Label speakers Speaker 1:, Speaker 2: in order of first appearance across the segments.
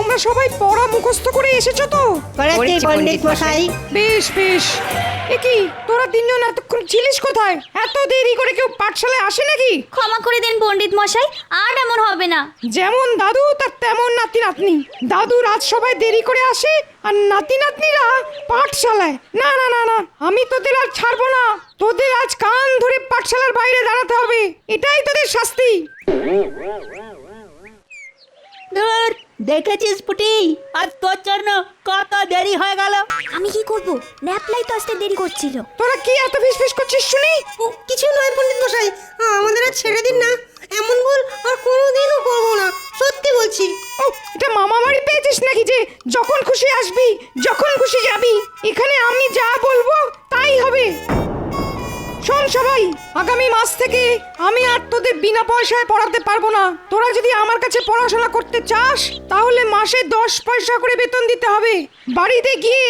Speaker 1: তোমরা সবাই পড়া মুখস্থ করে এসেছো তো?
Speaker 2: করেছি পণ্ডিত মশাই।
Speaker 1: বেশ বেশ। এ কি তোরা তিনজন এতক্ষণ ছিলিস কোথায়? এত দেরি করে কেউ পাঠশালায় আসে নাকি?
Speaker 3: ক্ষমা করে দিন পণ্ডিত মশাই, আর এমন হবে না।
Speaker 1: যেমন দাদু তার তেমন নাতি নাতনি। দাদুর আজ সবাই দেরি করে আসে আর নাতি নাতনিরা পাঠশালায়। না না না না, আমি তোদের আর ছাড়বো না। তোদের আজ কান ধরে পাঠশালার বাইরে দাঁড়াতে হবে, এটাই তোদের শাস্তি।
Speaker 2: ধুর, দেখেছিস পুটি, আর তোর জন্য কত দেরি হয়ে গেল।
Speaker 3: আমি কি করব? ন্যাপলাই তো আসতে দেরি করছিল।
Speaker 1: তোরা কি এত ফিসফিস করছিস শুনি?
Speaker 4: কিছু নয় পণ্ডিত মশাই, আমাদের আর ছেড়ে দিন না। এমন ভুল আর কোনোদিনও করবো না, সত্যি বলছি।
Speaker 1: ও, এটা মামা বাড়ি পেয়েছিস নাকি যে যখন খুশি আসবি যখন খুশি যাবি? এখানে আমি যা বলবো তাই হবে। শোন সবাই, আগামী মাস থেকে আমি আর তোদের বিনা পয়সায় পড়াতে পারবো না। তোরা যদি আমার কাছে পড়াশোনা করতে চাস তাহলে মাসে 10 পয়সা করে বেতন দিতে হবে। বাড়িতে গিয়ে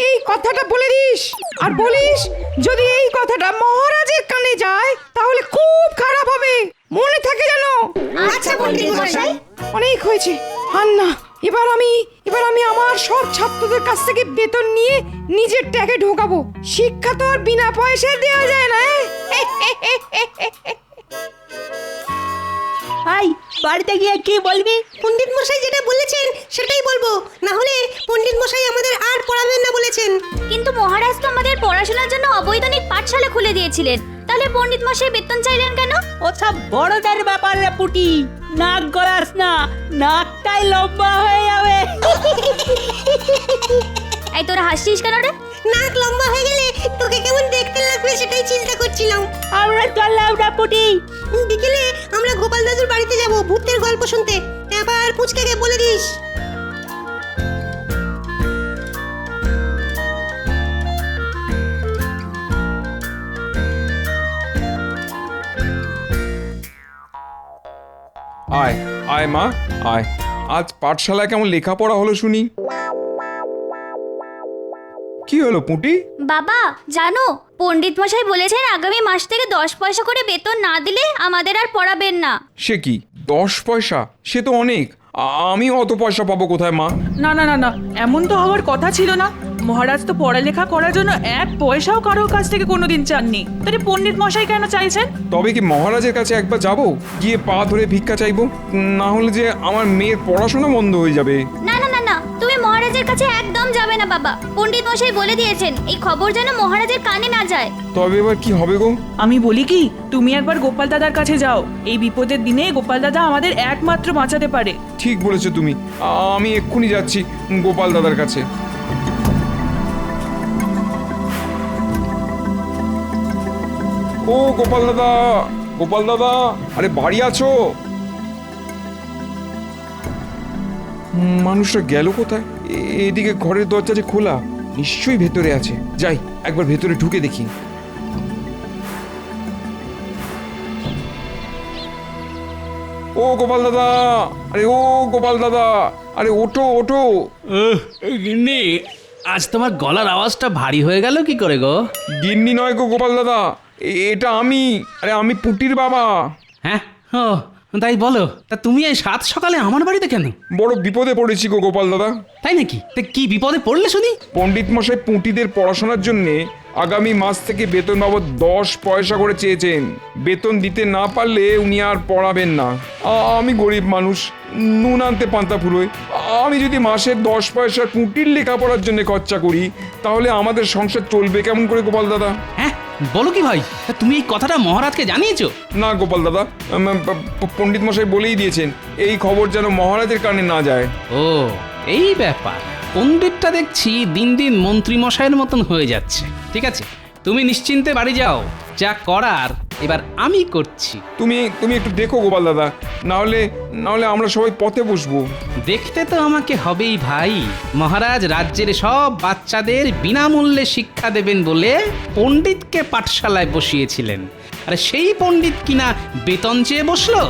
Speaker 1: এই কথাটা বলে দিস, আর বলিস যদি এই কথাটা মহারাজের কানে যায় তাহলে খুব খারাপ হবে, মনে থাকে যেন।
Speaker 3: আচ্ছা পণ্ডিত মশাই।
Speaker 1: অনেক হয়েছে, আর না। এবার আমি আমার সব ছাত্রদের কাছ থেকে বেতন নিয়ে নিজের ট্যাগে ঢোকাবো। শিক্ষা তো আর বিনা পয়সায় দেওয়া যায় না।
Speaker 2: ভাই, বাড়িতে গিয়ে কি বলবি?
Speaker 4: পণ্ডিত মশাই যেটা বলেছেন সেটাই বলবো, না হলে পণ্ডিত মশাই আমাদের আর পড়াবেন না বলেছেন।
Speaker 3: কিন্তু মহারাজ তো আমাদের পড়াশোনার জন্য অবৈতনিক পাঠশালা খুলে দিয়েছিলেন, তাহলে পণ্ডিত মশাই বেতন চাইলেন কেন?
Speaker 2: ওসব বড়দের ব্যাপার রে পুটি, নাক গলাস না, নাকটাই লম্বা হয়ে যাবে।
Speaker 3: এই তোরা হাসছিস কেন রে?
Speaker 4: নাক লম্বা হয়ে গেলে তোকে কেমন দেখতে লাগবে সেটাই চিন্তা করছিলাম।
Speaker 2: আমরা চললাম না পুটি।
Speaker 4: বিকেলে আমরা গোপাল দাদুর বাড়িতে যাব ভূতের গল্প শুনতে। এবার পুচকাকে বলে দিস।
Speaker 5: আয় আয় মা আয়। আজ পাঠশালায় কেমন লেখাপড়া হলো শুনি? কি হলো পুঁটি?
Speaker 3: বাবা জানো, পণ্ডিত মশাই বলেছেন আগামী মাস থেকে 10 পয়সা করে বেতন না দিলে আমাদের আর পড়াবেন না।
Speaker 5: সে কি 10 পয়সা? সে তো অনেক। আমি অত পয়সা পাবো কোথায় মা?
Speaker 6: না না না না, এমন তো হওয়ার কথা ছিল না। মহারাজ তো পড়ালেখা করার জন্য 1 পয়সাও কারোর কাছ থেকে কোনোদিন চাননি, তাহলে পণ্ডিত মশাই কেন চাইছেন?
Speaker 5: তবে কি মহারাজের কাছে একবার যাব, গিয়ে পা ধরে ভিক্ষা চাইবো? না হলে যে আমার মেয়ের পড়াশোনা বন্ধ হয়ে যাবে।
Speaker 3: না না না না, তুমি মহারাজের কাছে একদম যাবে না বাবা। পণ্ডিত মশাই বলে দিয়েছেন এই খবর যেন মহারাজের কানে না যায়।
Speaker 5: তবে এবার কি হবে গো?
Speaker 6: আমি বলি কি, তুমি একবার গোপাল দাদার কাছে যাও। এই বিপদের দিনে গোপাল দাদা আমাদের একমাত্র বাঁচাতে পারে।
Speaker 5: ঠিক বলেছো তুমি, আমি এক্ষুনি যাচ্ছি গোপাল দাদার কাছে। ও গোপাল দাদা, গোপাল দাদা, আরে বাড়ি আছো? মানুষটা গেল কোথায়? এদিকে ঘরের দরজা যে খোলা, নিশ্চয়ই ভেতরে আছে। যাই একবার ভেতরে ঢুকে দেখি। ও গোপাল দাদা, আরে ও গোপাল দাদা, আরে ওঠো ওঠো।
Speaker 7: গিন্নি, আজ তোমার গলার আওয়াজটা ভারী হয়ে গেল কি করে গো?
Speaker 5: গিন্নি নয় গো গোপাল দাদা, এটা আমি। আরে আমি পুটির বাবা।
Speaker 7: হ্যাঁ, ও তাই বলো। তা তুমি এই সাত সকালে আমার বাড়িতে কেন?
Speaker 5: বড় বিপদে পড়েছি গো গোপাল দাদা।
Speaker 7: তাই নাকি? তা কি বিপদে পড়লে শুনি?
Speaker 5: পণ্ডিত মশাই পুঁটিদের পড়াশোনার জন্যে আগামী মাস থেকে বেতন বাবদ 10 পয়সা করে চেয়েছেন। বেতন দিতে না পারলে উনি আর পড়াবেন না। আমি গরিব মানুষ, নুন আনতে পান্তা ফুরোয়। আমি যদি মাসে 10 পয়সা পুঁটির লেখাপড়ার জন্য খরচা করি তাহলে আমাদের সংসার চলবে কেমন করে গোপাল দাদা?
Speaker 7: হ্যাঁ, বলো কি ভাই? তা তুমি এই কথাটা মহারাজকে জানিয়েছো?
Speaker 5: না গোপাল দাদা, পণ্ডিত মশাই বলেই দিয়েছেন এই খবর যেন মহারাজের কানে না যায়।
Speaker 7: ও এই ব্যাপার। পণ্ডিতটা দেখছি দিন দিন মন্ত্রী মশাইয়ের মতন হয়ে যাচ্ছে। ঠিক আছে, তুমি নিশ্চিন্তে বাড়ি যাও, যা করার এবার আমি করছি।
Speaker 5: তুমি একটু দেখো গোপাল দাদা, না হলে আমরা সবাই পথে বসবো।
Speaker 7: দেখতে তো আমাকে হবেই ভাই। মহারাজ রাজ্যের সব বাচ্চাদের বিনামূল্যে শিক্ষা দেবেন বলে পণ্ডিতকে পাঠশালায় বসিয়েছিলেন, আর সেই পণ্ডিত কিনা বেতন চেয়ে বসলো?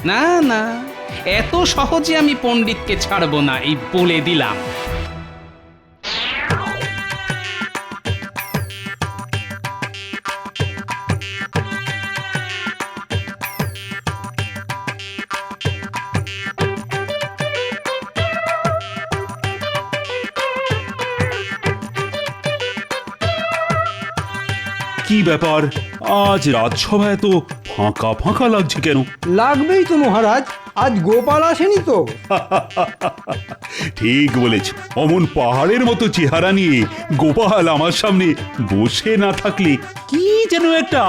Speaker 7: না না, এত সহজে আমি পণ্ডিতকে ছাড়বো না, এই বলে দিলাম।
Speaker 8: কি ব্যাপার, আজ রাজসভায় তো ফাঁকা ফাঁকা লাগছে কেন?
Speaker 9: লাগবেই তো মহারাজ, আজ গোপাল আসেনি তো।
Speaker 8: ঠিক বলেছ, অমন পাহাড়ের মতো চেহারা নিয়ে গোপাল আমার সামনে বসে না থাকলে কি যেন একটা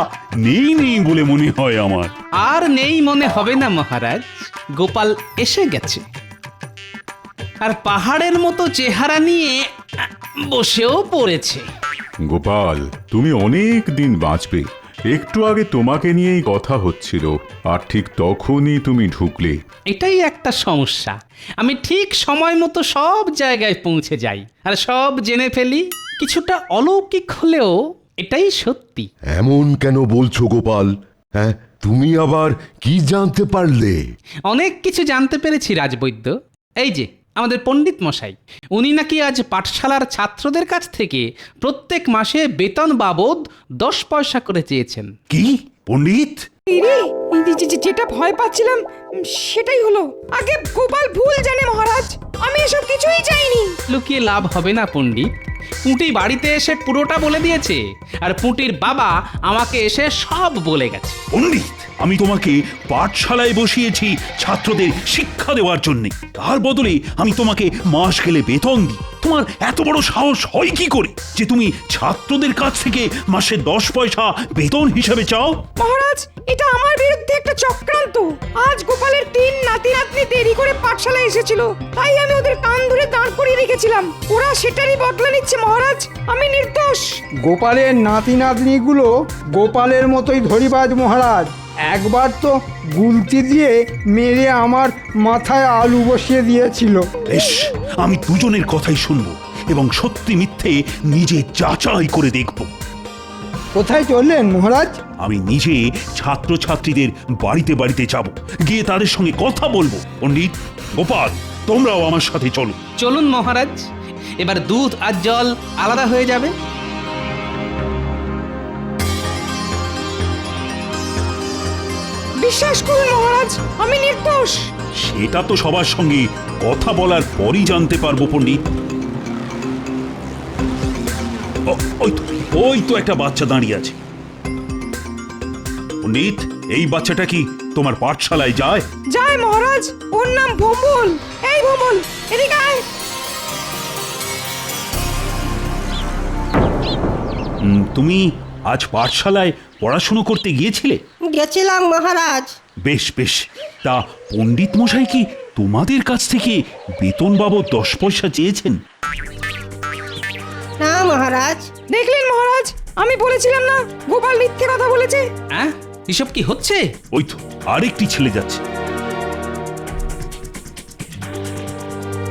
Speaker 8: নেই নেই বলে মনে হয় আমার।
Speaker 7: আর নেই মনে হবে না মহারাজ, গোপাল এসে গেছে। আর পাহাড়ের মতো চেহারা নিয়ে বসেও পড়েছে।
Speaker 10: গোপাল, তুমি অনেক দিন বাঁচবে। একটু আগে তোমাকে নিয়েই কথা হচ্ছিল, আর ঠিক তখনই তুমি ঢুকলে।
Speaker 7: এটাই একটা সমস্যা, আমি ঠিক সময় মতো সব জায়গায় পৌঁছে যাই আর সব জেনে ফেলি। কিছুটা অলৌকিক হলেও এটাই সত্যি।
Speaker 11: এমন কেন বলছো গোপাল? হ্যাঁ, তুমি আবার কি জানতে পারলে?
Speaker 7: অনেক কিছু জানতে পেরেছি রাজবৈদ্য। এই যে আমাদের পণ্ডিত মশাই, উনি নাকি আজ পাঠশালার ছাত্রদের কাছ থেকে প্রত্যেক মাসে বেতন বাবদ 10 পয়সা করে চেয়েছেন।
Speaker 8: কি পণ্ডিত?
Speaker 1: ইরে, যেটা ভয় পাচ্ছিলাম সেটাই হলো। আগে গোপাল ভুল জানে মহারাজ, আমি এসব কিছুই চাইনি।
Speaker 7: লুকিয়ে লাভ হবে না পণ্ডিত, পুঁটি বাড়িতে এসে পুরোটা বলে দিয়েছে, আর পুঁটির বাবা আমাকে এসে সব বলে গেছে।
Speaker 8: পণ্ডিত, আমি তোমাকে পাঠশালায় বসিয়েছি ছাত্রদের শিক্ষা দেওয়ার জন্য, তার বদলে আমি তোমাকে মাস গেলে বেতন দিই। তোমার এত বড় সাহস হয় কি করে যে তুমি ছাত্রদের কাছ থেকে মাসে 10 পয়সা বেতন হিসাবে চাও?
Speaker 1: মহারাজ, এটা আমার বিরুদ্ধে একটা চক্রান্ত। আজ গোপালের 3 নাতি নাতনি দেরি করে পাঠশালায় এসেছিল, তাই আমি ওদের কান ধরে দাঁড় করিয়ে রেখেছিলাম। ওরা সেটারই বদলা নিচ্ছে মহারাজ, আমি নির্দোষ।
Speaker 9: গোপালের নাতি নাতনিগুলো গোপালের মতোই ধরিবাজ মহারাজ। একবার তো গুলতি দিয়ে মেরে আমার মাথায় আলু বসিয়ে দিয়েছিল।
Speaker 8: বেশ, আমি দুজনের কথাই শুনবো এবং সত্যি মিথ্যে নিজে যাচাই করে দেখব।
Speaker 9: কোথায় চললেন মহারাজ?
Speaker 8: আমি নিজে ছাত্রছাত্রীদের বাড়িতে বাড়িতে যাব, গিয়ে তাদের সঙ্গে কথা বলবো। পণ্ডিত, গোপাল, তোমরাও আমার সাথে চলো।
Speaker 7: চলুন মহারাজ, এবার দুধ আর জল আলাদা হয়ে যাবে।
Speaker 1: বিশ্বাস করুন মহারাজ, আমি নির্দোষ।
Speaker 8: সেটা তো সবার সঙ্গে কথা বলার পরই জানতে পারবো পণ্ডিত। ওই তো একটা বাচ্চা দাঁড়িয়ে আছে। পণ্ডিত, এই বাচ্চাটা কি তোমার পাঠশালায় যায়?
Speaker 1: যায় মহারাজ, ওর নাম ভম্বল। এই ভম্বল, এদিকে আয়।
Speaker 8: তুমি আজ পাঠশালায় পড়াশুনো করতে গিয়েছিলে?
Speaker 4: গেছিলাম মহারাজ।
Speaker 8: বেশ বেশ, তা পণ্ডিত মশাই কি তোমাদের কাছ থেকে বেতন বাবদ 10 পয়সা চেয়েছেন?
Speaker 4: না মহারাজ।
Speaker 1: দেখলেন মহারাজ, আমি বলেছিলাম না গোপাল মিথ্যে কথা বলেছে।
Speaker 7: হ্যাঁ, এসব কি হচ্ছে?
Speaker 8: ওই তো আরেকটি ছেলে যাচ্ছে।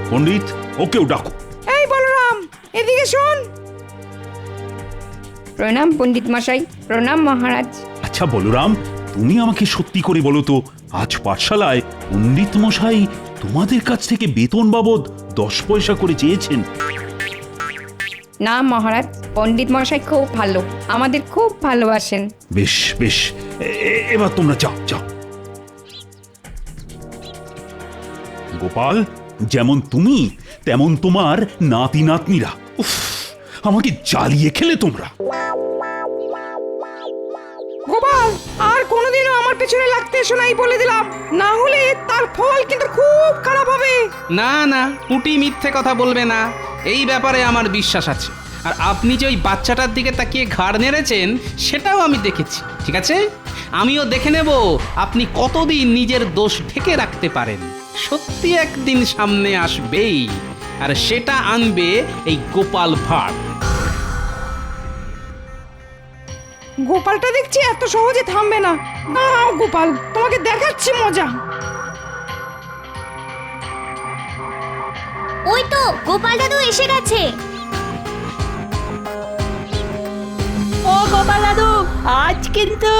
Speaker 8: পণ্ডিত, ওকেও ডাকো।
Speaker 1: এই বলরাম, এদিকে শোন।
Speaker 12: প্রণাম পণ্ডিত মশাই। প্রণাম মহারাজ।
Speaker 8: আচ্ছা বলরাম, তুমি আমাকে সত্যি করে বলো তো, আজ পাঠশালায় পণ্ডিত মশাই তোমাদের কাছ থেকে বেতন বাবদ 10 পয়সা করে চেয়েছেন?
Speaker 12: না মহারাজ, পণ্ডিত মশাই খুব ভালো, আমাদের খুব ভালোবাসেন।
Speaker 8: বেশ বেশ, এবার তোমরা যাও যাও। গোপাল, যেমন তুমি তেমন তোমার নাতি নাতনিরা। উফ, আমাকে জ্বালিয়ে খেলে তোমরা।
Speaker 1: গোপাল, আর কোনোদিনও আমার পেছনে লাগতে এসো নাই বলে দিলাম, না হলে তার ফল কিন্তু খুব খারাপ হবে।
Speaker 7: না না, পুঁটি মিথ্যে কথা বলবে না, এই ব্যাপারে আমার বিশ্বাস আছে। আর আপনি যে ওই বাচ্চাটার দিকে তাকিয়ে ঘাড় নেড়েছেন সেটাও আমি দেখেছি। ঠিক আছে, আমিও দেখে নেব আপনি কতদিন নিজের দোষ ঢেকে রাখতে পারেন। সত্যি একদিন সামনে আসবেই, আর সেটা আনবে এই গোপাল ভাঁড়।
Speaker 1: গোপালটা দেখছি এত সহজে থামবে না। দাঁড়াও গোপাল, তোমাকে দেখাচ্ছি মজা।
Speaker 3: ওই তো গোপাল দাদু এসে গেছে।
Speaker 2: ও গোপাল দাদু, আজ কিন্তু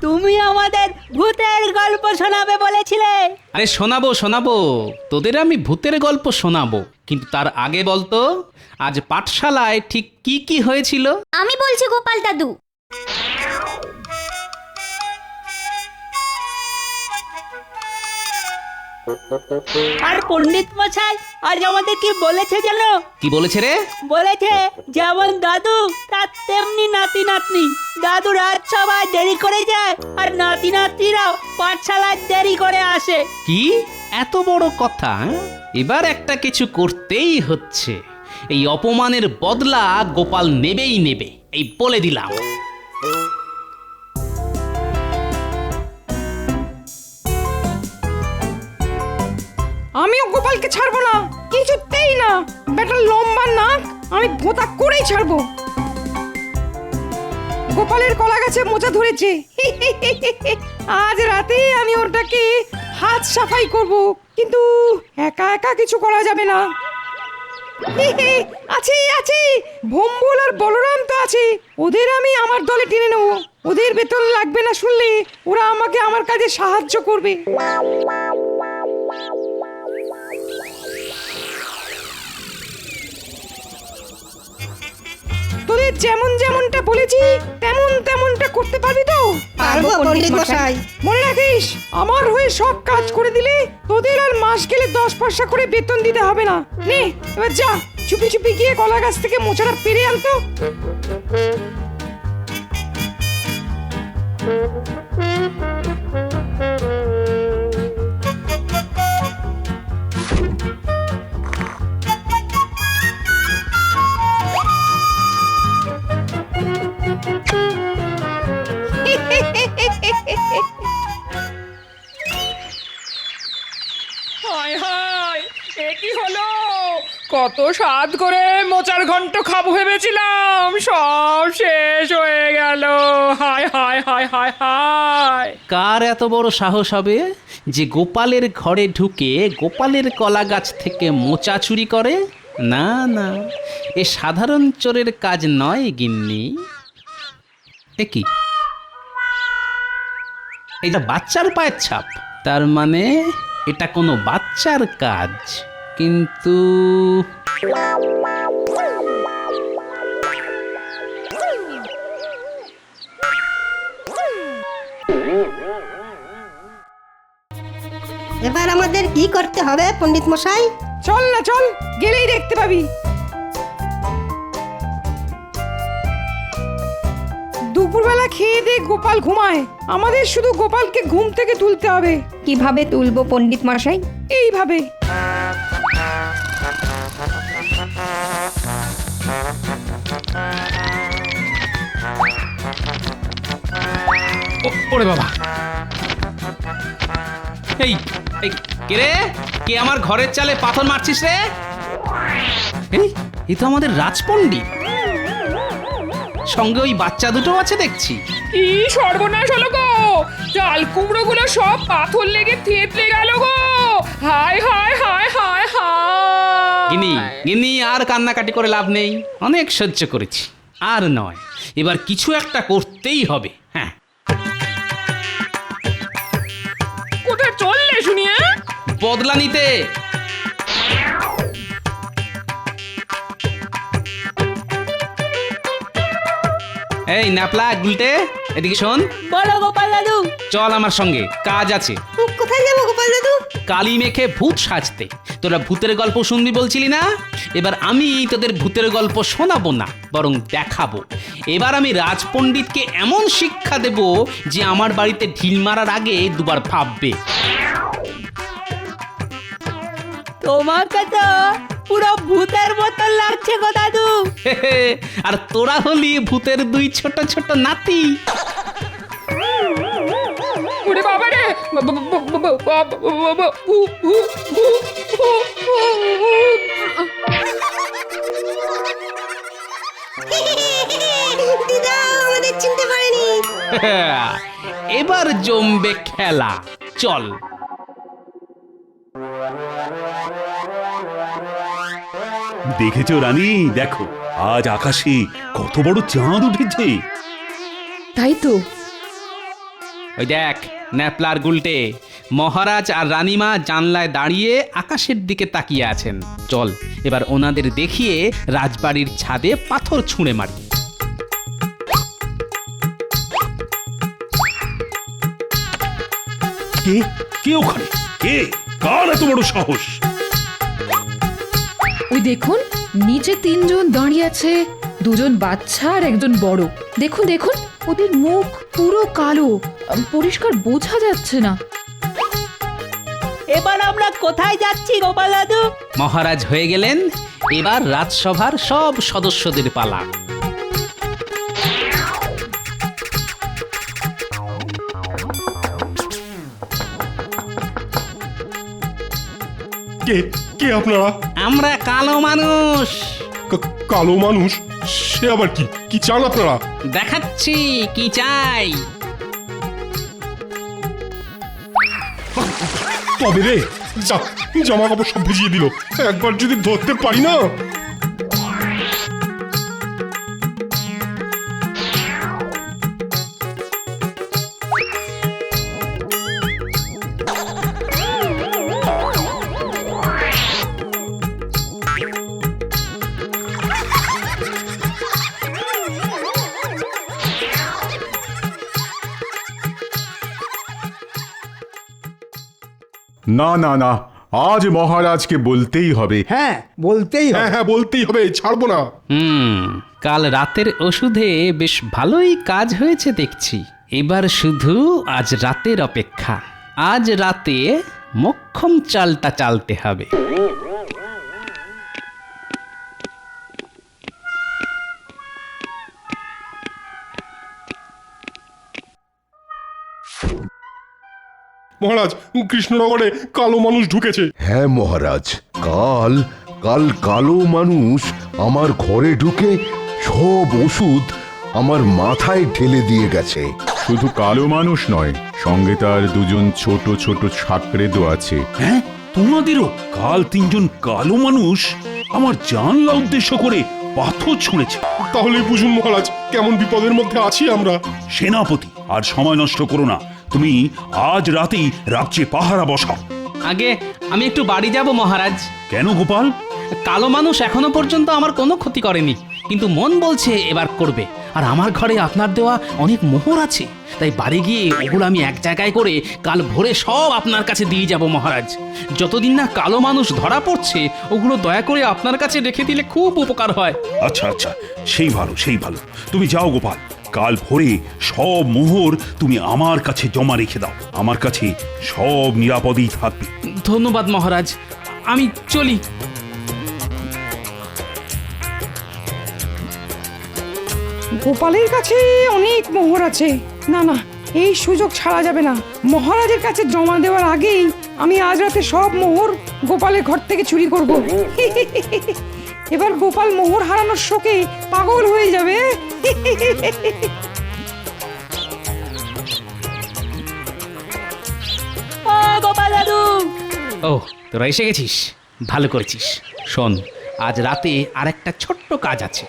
Speaker 2: তুমি আমাদের ভূতের গল্প শোনাবে বলেছিলে।
Speaker 7: আরে শোনাবো শোনাবো, তোদের আমি ভূতের গল্প শোনাবো, কিন্তু তার আগে বলতো আজ পাঠশালায় ঠিক কি কি হয়েছিল?
Speaker 3: আমি বলছি গোপাল দাদু।
Speaker 2: আর পণ্ডিত মশাই আজ আমাদের কি বলেছে জানো?
Speaker 7: কি বলেছে রে?
Speaker 2: বলেছে যেমন দাদু তার তেমনি নাতি নাতনি। দাদু রাজসভায় দেরি করে যায় আর নাতি নাতনিরাও পাঠশালায় দেরি করে আসে।
Speaker 7: কি এত বড় কথা? এবার একটা কিছু করতেই হচ্ছে। এই অপমানের বদলা গোপাল নেবেই নেবে, এই বলে দিলাম।
Speaker 1: আমিও গোপালকে ছাড়বো না, কিছুতেই না। বেটার লম্বা নাক আমি ভোঁতা করেই ছাড়বো। গোপালের কলা গাছে মোচা ধরেছে, আজ রাতে আমি ওটাকে হাত সাফাই করব, কিন্তু একা একা কিছু করা যাবে না। আছে আছে, ভম্বল আর বলরাম তো আছে, ওদের আমি আমার দলে টেনে নেবো। ওদের বেতন লাগবে না শুনলে ওরা আমাকে আমার কাজে সাহায্য করবে। তোদের যেমন যেমনটা বলেছি তেমন তেমনটা করতে পারবি তো?
Speaker 4: পারবো পণ্ডিত মশাই।
Speaker 1: মনে রাখিস, আমার হয়ে সব কাজ করে দিলে তোদের আর মাস গেলে 10 পয়সা করে বেতন দিতে হবে না। নে এবার যা, চুপি চুপি গিয়ে কলা গাছ থেকে মোচাটা পেরে আনতো।
Speaker 6: হায় হায়, এ কি হলো? কত স্বাদ করে মোচার ঘন্ট খাবো ভেবেছিলাম, সব শেষ হয়ে গেল। হায় হায় হায় হায় হায়।
Speaker 7: কার এত বড় সাহস হবে যে গোপালের ঘরে ঢুকে গোপালের কলা গাছ থেকে মোচা চুরি করে? না না, এ সাধারণ চোরের কাজ নয় গিন্নি। এ কি, এটা বাচ্চার পায়ের ছাপ? তার মানে এটা কোনো বাচ্চার কাজ। কিন্তু
Speaker 4: এবার আমাদের কি করতে হবে পণ্ডিত মশাই?
Speaker 1: চল না চল, গেলেই দেখতে পাবি। দুপুরবেলা খেয়ে দিয়ে গোপাল ঘুমায়, আমাদের শুধু গোপালকে ঘুম থেকে তুলতে হবে।
Speaker 12: কিভাবে তুলবো পণ্ডিত মশাই?
Speaker 1: এইভাবে।
Speaker 7: ওরে বাবা, এই এই কে রে? কে আমার ঘরের চালে পাথর মারছিস রে? এই তো আমাদের রাজপণ্ডিত, সঙ্গে ওই বাচ্চা দুটো আছে দেখছি।
Speaker 6: কি সর্বনাশ হলো গো, চাল কুমড়ো গুলো সব পাথর লেগে থেতলে গেল গো। হায় হায় হায় হায় হায়।
Speaker 7: গিনি গিনি, আর কান্নাকাটি করে লাভ নেই, অনেক সহ্য করেছি, আর নয়, এবার কিছু একটা করতেই হবে। হ্যাঁ,
Speaker 6: কোথায় চললে শুনিয়ে?
Speaker 7: বদলা নিতে। এই ন্যাপলা গুলটে, এদিকে শোন।
Speaker 2: বলো গোপাল দাদু।
Speaker 7: চল আমার সঙ্গে, কাজ আছে।
Speaker 4: কোথায় যাবো গোপাল দাদু?
Speaker 7: কালি মেখে ভূত সাজতে। তোরা ভূতের গল্প শুনবি বলছিলি না? এবার আমি তোদের ভূতের গল্প শোনাবো না, বরং দেখাবো। এবার আমি রাজপণ্ডিতকে এমন শিক্ষা দেব যে আমার বাড়িতে ঢিল মারার আগে দুবার ভাববে।
Speaker 2: তোমাকে তো পুরো ভূতের মতন লাগছে গো দাদু।
Speaker 7: আর তোরা হলি ভূতের দুই ছোট ছোট নাতি।
Speaker 6: ওরে বাবা রে,
Speaker 4: দিদা আমাদের চিনতে পারেনি।
Speaker 7: এবার জমবে খেলা, চল।
Speaker 8: দেখেছো রানী, দেখো আজ আকাশে কত বড় চাঁদ উঠেছে।
Speaker 12: তাই তো।
Speaker 7: ওই দেখ ন্যাপলার গুলটে, মহারাজ আর রানীমা জানলায় দাঁড়িয়ে আকাশের দিকে তাকিয়ে আছেন। চল এবার ওনাদের দেখিয়ে রাজবাড়ির ছাদে পাথর ছুঁড়ে মারি।
Speaker 8: কে কে ওখানে? কে? কার এত বড় সাহস?
Speaker 13: ওই দেখুন নিচে 3 জন দাঁড়িয়ে আছে, 2 জন বাচ্চা আর একজন বড়। দেখুন দেখুন ওদের মুখ পুরো কালো, পরিষ্কার বোঝা যাচ্ছে না।
Speaker 2: এবার আমরা কোথায় যাচ্ছি গোপাল দাদু?
Speaker 7: মহারাজ হয়ে গেলেন, এবার রাজসভার সব সদস্যদের পালা।
Speaker 14: কে কে আপনারা?
Speaker 7: আমরা কালো মানুষ।
Speaker 14: কালো মানুষ? সে আবার কি? কি চান আপনারা?
Speaker 7: দেখাচ্ছি কি চাই।
Speaker 14: তবে রে, জামা কাপড় সব ভিজিয়ে দিল। একবার যদি ধরতে পারি না।
Speaker 10: না না না, আজ মহারাজকে বলতেই হবে।
Speaker 9: হ্যাঁ বলতেই হবে।
Speaker 14: হ্যাঁ বলতেই হবে, ছাড়বো না।
Speaker 7: কাল রাতের ওষুধে বেশ ভালোই কাজ হয়েছে দেখছি। এবার শুধু আজ রাতের অপেক্ষা। আজ রাতে মক্ষম চালটা চালতে হবে।
Speaker 14: মহারাজ, কৃষ্ণনগরে কালো মানুষ ঢুকেছে।
Speaker 11: হ্যাঁ মহারাজ, কাল কাল কালো মানুষ আমার ঘরে ঢুকে সব ওষুধ আমার মাথায় ঢেলে দিয়ে গেছে।
Speaker 10: শুধু কালো মানুষ নয়, সঙ্গে তার 2 জন ছোট ছোট সাকরেদও আছে।
Speaker 8: হ্যাঁ, তোমাদেরও কাল 3 জন কালো মানুষ আমার জানলা উদ্দেশ্য করে পাথর ছুঁড়েছে।
Speaker 14: তাহলে বুঝুন মহারাজ, কেমন বিপদের মধ্যে আছি আমরা।
Speaker 8: সেনাপতি, আর সময় নষ্ট করো না। তুমি আজ রাতেই রাজ্যে পাহারা বসাও।
Speaker 7: আগে আমি একটু বাড়ি যাব মহারাজ।
Speaker 8: কেন গোপাল?
Speaker 7: কালো মানুষ এখনো পর্যন্ত আমার কোনো ক্ষতি করেনি, কিন্তু মন বলছে এবার করবে। আর আমার ঘরে আপনার দেওয়া অনেক মোহর আছে, তাই বাড়ি গিয়ে ওগুলো আমি এক জায়গায় করে কাল ভোরে সব আপনার কাছে দিয়ে যাব মহারাজ। যতদিন না কালো মানুষ ধরা পড়ছে, ওগুলো দয়া করে আপনার কাছে রেখে দিলে খুব উপকার হয়।
Speaker 8: আচ্ছা আচ্ছা, সেই ভালো সেই ভালো। তুমি যাও গোপাল, কাল ভোরে সব মোহর তুমি আমার কাছে জমা রেখে দাও। আমার কাছে সব নিরাপদেই থাকবে।
Speaker 7: ধন্যবাদ মহারাজ, আমি চলি।
Speaker 1: গোপালের কাছে অনেক মোহর আছে। না না, এই সুযোগ ছাড়া যাবে না। মহারাজের কাছে জমা দেওয়ার আগেই আমি আজ রাতে সব মোহর গোপালের ঘর থেকে চুরি করব। এবার গোপাল মোহর হারানোর শোকে পাগল হয়ে যাবে।
Speaker 2: গোপাল দাদু!
Speaker 7: ও, তোরা এসে গেছিস, ভালো করেছিস। শোন, আজ রাতে আর একটা ছোট্ট কাজ আছে।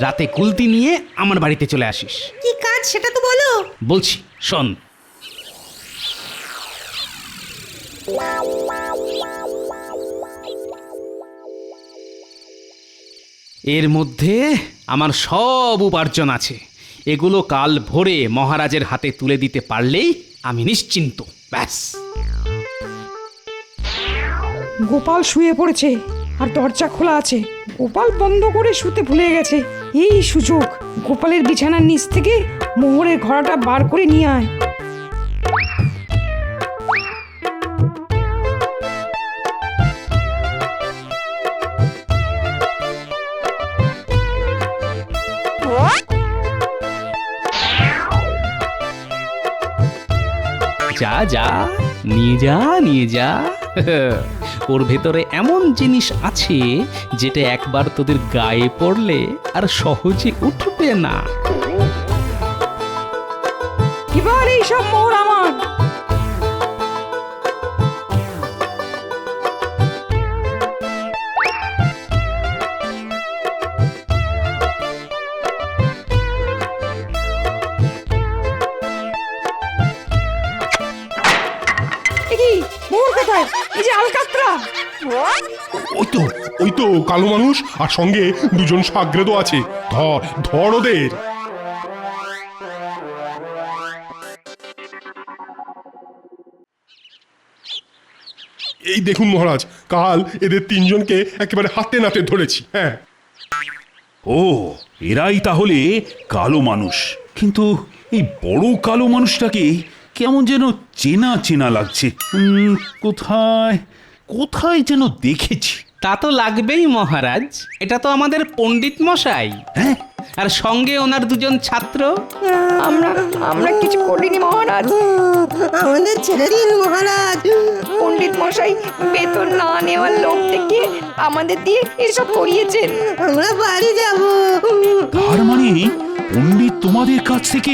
Speaker 7: রাতে কুলতি নিয়ে আমার বাড়িতে চলে আসিস।
Speaker 4: কি কাজ সেটা তো বলো।
Speaker 7: বলছি, শোন। এর মধ্যে আমার সব উপার্জন আছে। এগুলো কাল ভোরে মহারাজের হাতে তুলে দিতে পারলেই আমি নিশ্চিন্ত। ব্যাস।
Speaker 1: গোপাল শুয়ে পড়েছে আর দরজা খোলা আছে। গোপাল বন্ধ করে শুতে ভুলে গেছে। এই সুযোগ, গোপালের বিছানার নিচ থেকে মোহরের ঘোড়াটা বার করে নিয়ে আয়।
Speaker 7: যা যা, নিয়ে যা নিয়ে যা। ওর ভেতরে এমন জিনিস আছে যেটা একবার তোদের গায়ে পড়লে আর সহজে উঠবে না।
Speaker 1: এবার এই সব মোহর আমার। মোহর কোথায়? এই যে আলকাতরা।
Speaker 14: ওই তো কালো মানুষ, আর সঙ্গে 2 জন সাগরেদও আছে। ধর ওদের। এই দেখুন মহারাজ, কাল এদের তিনজনকে একেবারে হাতে নাতে ধরেছি। হ্যাঁ,
Speaker 8: ও এরাই তাহলে কালো মানুষ। কিন্তু এই বড় কালো মানুষটাকে কেমন যেন চেনা চেনা লাগছে। কোথায় কোথায় যেন দেখেছি।
Speaker 7: তা তো লাগবেই মহারাজ, এটা তো আমাদের পণ্ডিত মশাই।
Speaker 8: হ্যাঁ,
Speaker 7: আর সঙ্গে ওনার দুজন ছাত্র।
Speaker 1: আমরা কিছু করিনি মহারাজ।
Speaker 4: আমাদের ছেড়ে দিন মহারাজ।
Speaker 1: পণ্ডিত মশাই বেতন না নেওয়ার লোক থেকে আমাদের দিয়ে এসব করিয়েছেন।
Speaker 4: আমরা বাড়ি যাব।
Speaker 8: তার মানে পণ্ডিত তোমাদের কাছ থেকে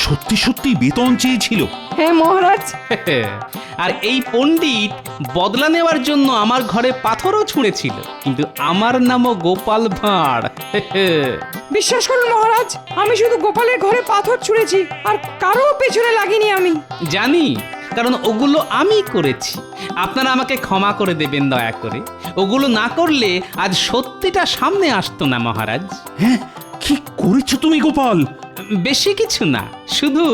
Speaker 8: সত্যি সত্যি বেতন চেয়েছিল?
Speaker 1: হ্যাঁ মহারাজ।
Speaker 7: আর এই পণ্ডিত বদলা নেওয়ার জন্য আমার ঘরে পাথরও ছুঁড়েছিল, কিন্তু আমার নামও গোপাল ভাঁড়।
Speaker 1: বিশ্বাস করুন মহারাজ, আমি শুধু গোপালের ঘরে পাথর ছুঁড়েছি, আর কারো পেছনে লাগিনি আমি।
Speaker 7: জানি, কারণ ওগুলো আমি করেছি। আপনারা আমাকে ক্ষমা করে দেবেন দয়া করে। ওগুলো না করলে আজ সত্যিটা সামনে আসতো না মহারাজ।
Speaker 8: হ্যাঁ, কি করেছো তুমি গোপাল?
Speaker 7: বেশি কিছু না, শুধু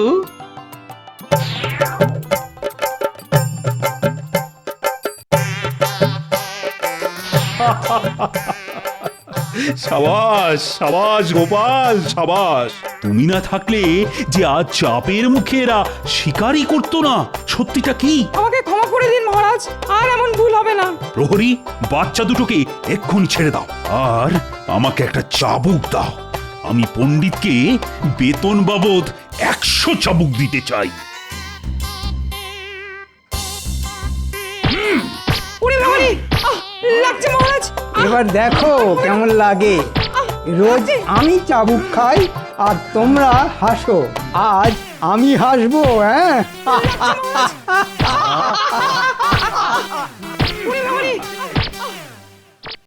Speaker 8: সাবাস সাবাস গোপাল সাবাস। তুমি না থাকলে যে আজ চাপের মুখে এরা শিকারই করতো না। সত্যিটা কি?
Speaker 1: আমাকে ক্ষমা করে দিন মহারাজ, আর এমন ভুল হবে না।
Speaker 8: প্রহরী, বাচ্চা দুটোকে এক্ষুনি ছেড়ে দাও, আর আমাকে একটা চাবুক দাও। আমি পণ্ডিতকে বেতন বাবদ 100 চাবুক দিতে চাই।
Speaker 1: ওরে বাবারে, লাগছে মহারাজ।
Speaker 9: এবার দেখো কেমন লাগে। রোজ আমি চাবুক খাই আর তোমরা হাসো, আজ আমি হাসবো। হ্যাঁ